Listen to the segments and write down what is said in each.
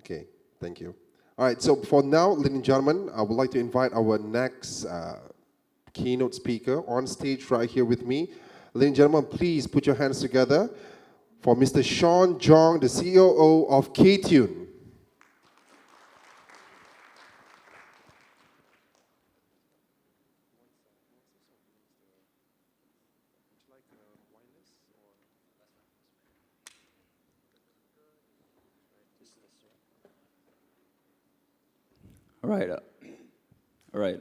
Okay, thank you. All right, so for now, ladies and gentlemen, I would like to invite our next keynote speaker on stage right here with me. Ladies and gentlemen, please put your hands together for Mr. Sean Jong, the COO of K-Tune. All right.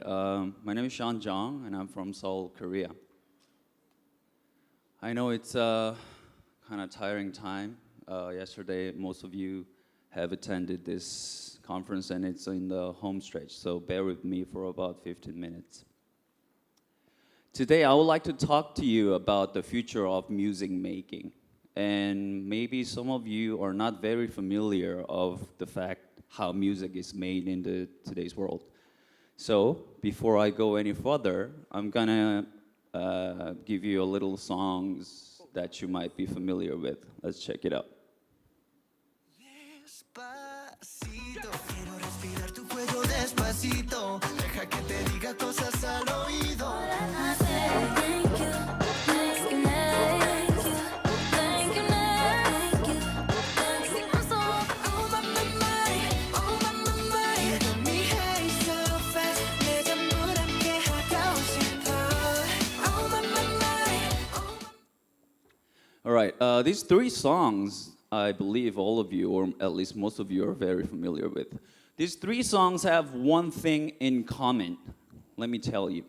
My name is Sean Jong, and I'm from Seoul, Korea. I know it's a kind of tiring time. Yesterday, most of you have attended this conference, and it's in the home stretch, so bear with me for about 15 minutes. Today, I would like to talk to you about the future of music making. And maybe some of you are not very familiar of the fact how music is made in today's world. So before I go any further, I'm gonna give you a little songs that you might be familiar with. Let's check it out. All right, these three songs, I believe all of you, or at least most of you, are very familiar with. These three songs have one thing in common, let me tell you.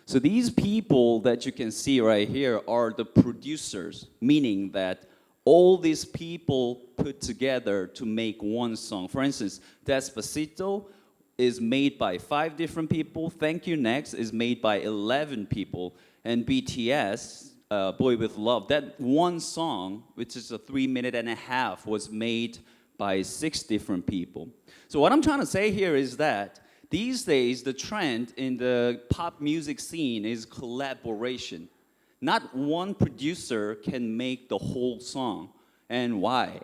So these people that you can see right here are the producers, meaning that all these people put together to make one song. For instance, Despacito is made by 5 different people, Thank You Next is made by 11 people, and BTS, Boy With Love, that one song, which is a 3.5 minutes, was made by 6 different people. So what I'm trying to say here is that these days the trend in the pop music scene is collaboration. Not one producer can make the whole song. And why?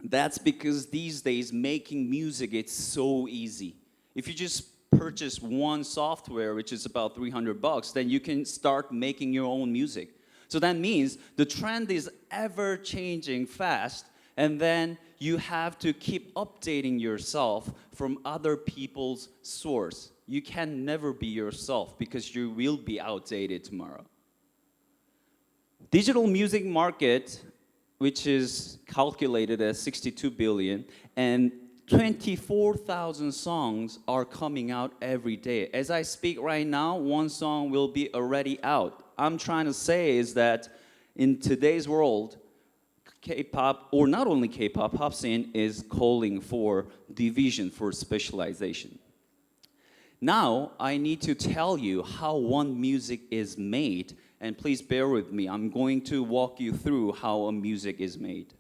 That's because these days making music, it's so easy. If you just purchase one software, which is about $300, then you can start making your own music. So that means the trend is ever changing fast, and then you have to keep updating yourself from other people's source. You can never be yourself because you will be outdated tomorrow. Digital music market, which is calculated as 62 billion, and 24,000 songs are coming out every day. As I speak right now, one song will be already out. I'm trying to say is that in today's world, K-pop, or not only K-pop, pop scene is calling for division, for specialization. Now, I need to tell you how one music is made, and please bear with me. I'm going to walk you through how a music is made.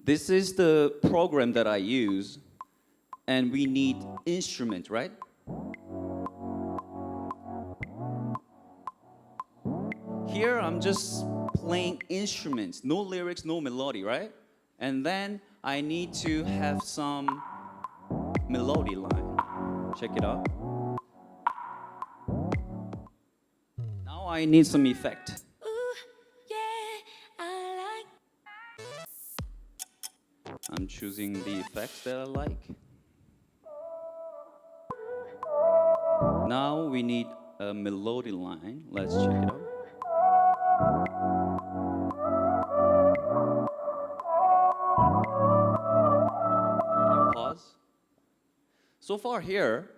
This is the program that I use, and we need instrument, right? Here, I'm just playing instruments, no lyrics, no melody, right? And then I need to have some melody line. Check it out. Now I need some effect. I'm choosing the effects that I like. Now we need a melody line. Let's check it out. Can you pause? So far here,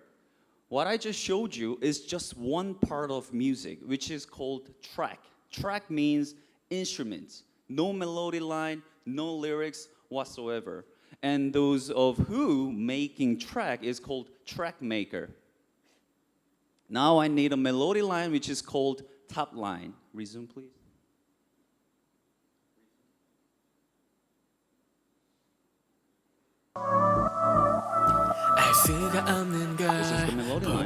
what I just showed you is just one part of music, which is called track. Track means instruments. No melody line, no lyrics whatsoever. And those of who making track is called track maker. Now I need a melody line which is called top line. Resume, please. This is the melody line.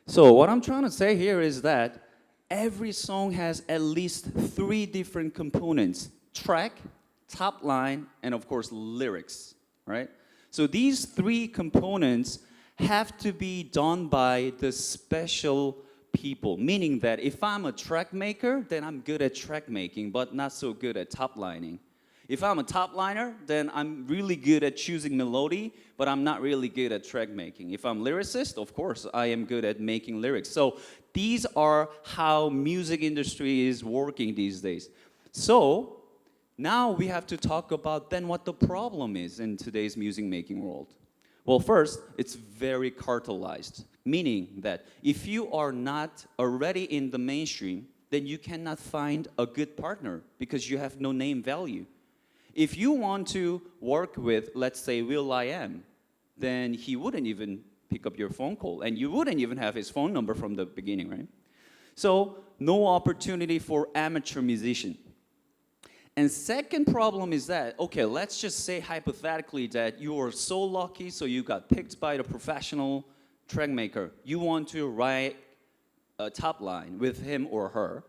So what I'm trying to say here is that every song has at least 3 different components: track, top line, and of course lyrics, right? So these 3 components have to be done by the special people, meaning that if I'm a track maker, then I'm good at track making, but not so good at top lining. If I'm a top liner, then I'm really good at choosing melody, but I'm not really good at track making. If I'm lyricist, of course, I am good at making lyrics. So these are how music industry is working these days. So now we have to talk about then what the problem is in today's music making world. Well, first, it's very cartelized, meaning that if you are not already in the mainstream, then you cannot find a good partner because you have no name value. If you want to work with, let's say, will.i.am, then he wouldn't even pick up your phone call, and you wouldn't even have his phone number from the beginning, right? So, no opportunity for amateur musician. And second problem is that, okay, let's just say hypothetically that you are so lucky, so you got picked by the professional track maker. You want to write a top line with him or her,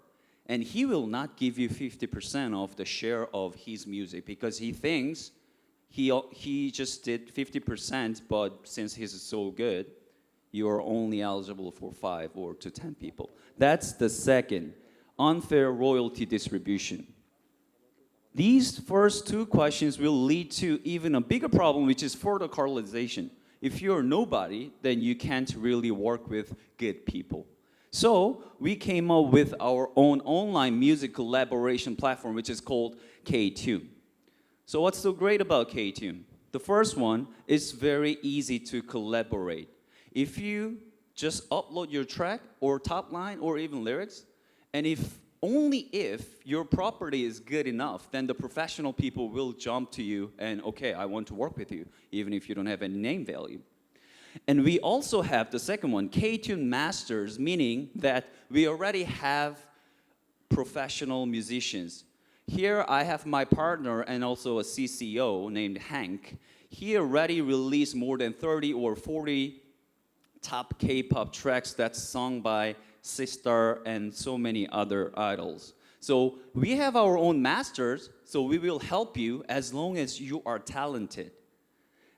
and he will not give you 50% of the share of his music because he thinks he just did 50%, but since he's so good, you are only eligible for 5 or to 10 people. That's the second, unfair royalty distribution. These first 2 questions will lead to even a bigger problem, which is further cartelization. If you're nobody, then you can't really work with good people. So we came up with our own online music collaboration platform, which is called K-Tune. So what's so great about K-Tune? The first one is very easy to collaborate. If you just upload your track or top line or even lyrics, and only if your property is good enough, then the professional people will jump to you and, okay, I want to work with you, even if you don't have any name value. And we also have the second one, K-Tune Masters, meaning that we already have professional musicians. Here I have my partner and also a CCO named Hank. He already released more than 30 or 40 top K-pop tracks that's sung by Sister and so many other idols. So we have our own masters, so we will help you as long as you are talented.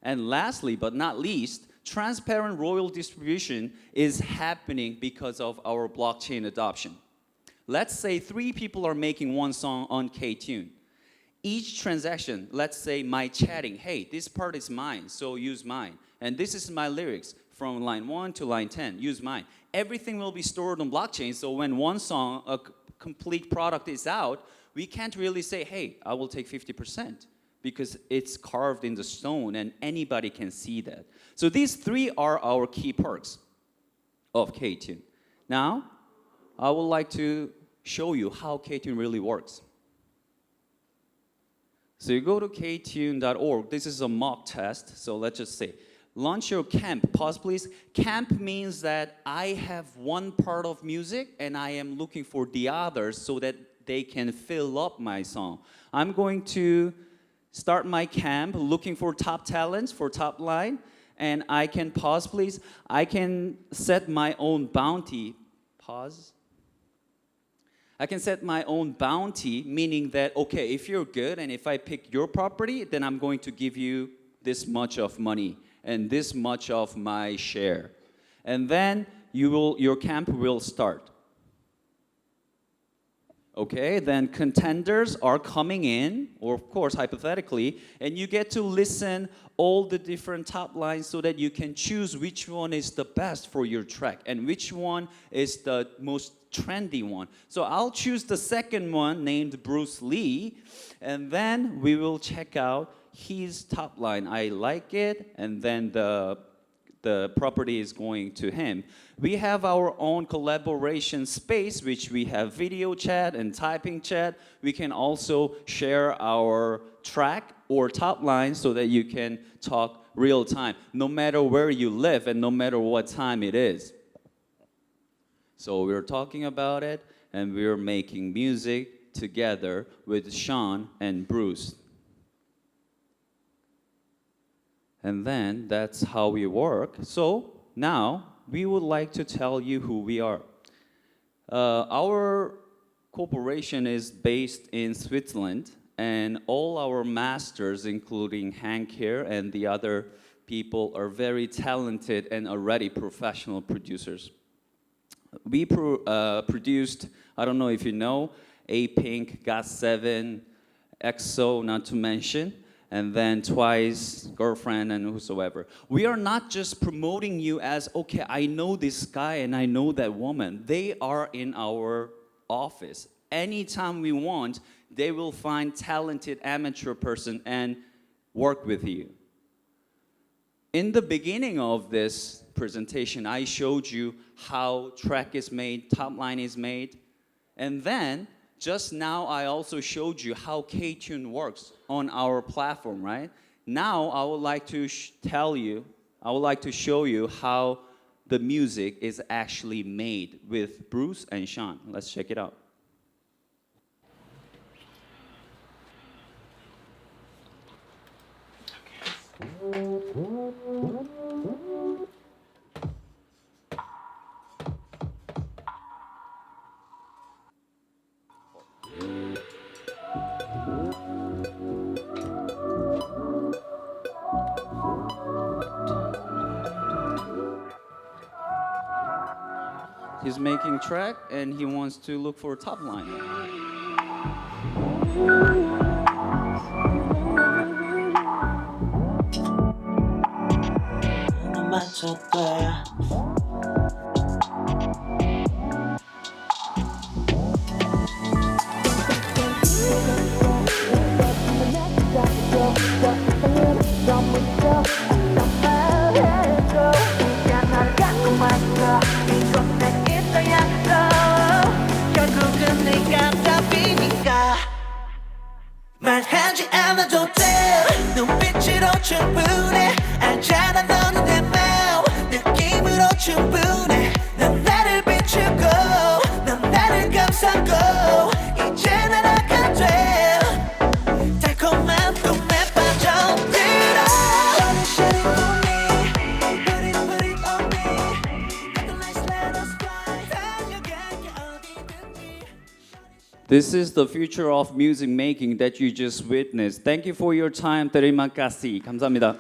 And lastly, but not least, transparent royalty distribution is happening because of our blockchain adoption. Let's say 3 people are making one song on K-Tune. Each transaction, let's say my chatting, hey, this part is mine, so use mine. And this is my lyrics from line 1 to line 10, use mine. Everything will be stored on blockchain, so when one song, a complete product is out, we can't really say, hey, I will take 50%. Because it's carved in the stone and anybody can see that. So these 3 are our key perks of K-Tune. Now, I would like to show you how K-Tune really works. So you go to ktune.org. This is a mock test, so let's just say, launch your camp. Pause, please. Camp means that I have one part of music and I am looking for the others so that they can fill up my song. I'm going to start my camp looking for top talents for top line, and I can pause, please. I can set my own bounty. Pause. I can set my own bounty, meaning that, okay, if you're good and if I pick your property, then I'm going to give you this much of money and this much of my share. And then your camp will start. Okay, then contenders are coming in, or of course, hypothetically, and you get to listen all the different top lines so that you can choose which one is the best for your track and which one is the most trendy one. So I'll choose the second one named Bruce Lee, and then we will check out his top line. I like it, and then the property is going to him. We have our own collaboration space, which we have video chat and typing chat. We can also share our track or top line so that you can talk real time, no matter where you live and no matter what time it is. So we're talking about it, and we're making music together with Sean and Bruce. And then that's how we work. So now we would like to tell you who we are. Our corporation is based in Switzerland, and all our masters, including Hank here and the other people, are very talented and already professional producers. We produced, I don't know if you know, A-Pink, GOT7, EXO, not to mention, and then Twice, Girlfriend, and whosoever. We are not just promoting you as, okay, I know this guy and I know that woman. They are in our office. Anytime we want, they will find talented amateur person and work with you. In the beginning of this presentation, I showed you how track is made, top line is made, and then just now I also showed you how K-Tune works on our platform, right? Now I would like to show you how the music is actually made with Bruce and Sean. Let's check it out. He's making track and he wants to look for a top line. 말하지 않아도 돼 눈빛으로 충분해 알잖아 너는 내 마음 느낌으로 충분해 넌 나를 비추고 넌 나를 감싸고 이제 날아가 돼 달콤한 꿈에 빠져들어 Shine for me Put it on me Let the lights let us fly 달려갈게 어디든지 This is the future of music making that you just witnessed. Thank you for your time. Terima kasih. 감사합니다.